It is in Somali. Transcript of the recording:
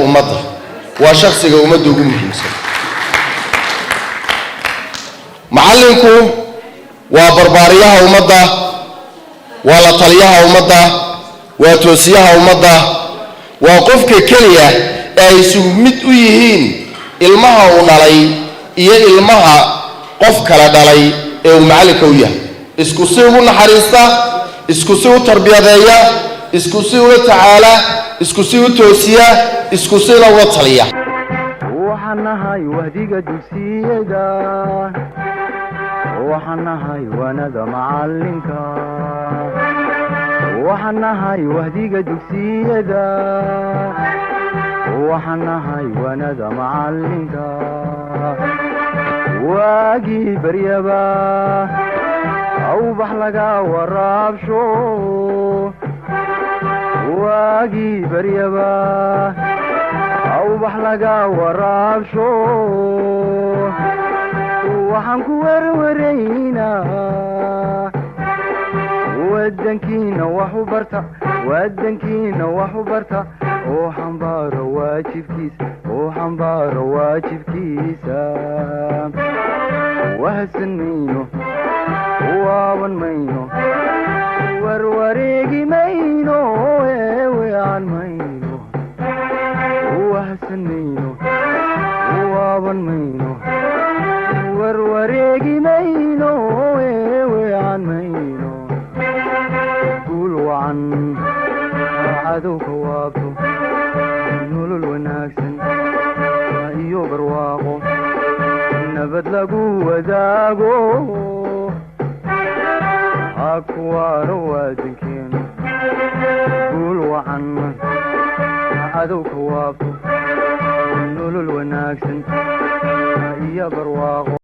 ummadda waa shakhsiga ummadda ugu muhiimsan macallinku waa barbaariyaha ummadda waa la taliyaha ummadda waa toosiyaha ummadda waa qofka kaliya ay isugu mid u yihiin ilmaha uu dhalay iyo ilmaha qof kala dhalay ee uu macallinka u yahay isku si ugu naxariista isku si u tarbiyadeeya isku si u tacaala isku si u toosiya isku si uga taliya waxanahay wahdiga dugsiyada waxanahay wanada macallinka waxanahay wahdiga dugsiyada waxanahay wanada macallinka waagi baryaba awbax laga waraabsho waagi baryaba awbax laga waraabsho waxaan ku warwaraynaa wadankiina wax u barta oo xambaaro waajibkiisa wahsan mayno waaban mayno warwareegi mayno weecan mayno wahsan mayno waaban mayno warwareegi mayno weecan mayno guul wacan cadowka waabto nolol wanaagsan iyo barwaaqo nabad lagu wadaago hakuwaaro wadankeenu guul wacan cadowka waabto nolol wanaagsan iyo barwaaqo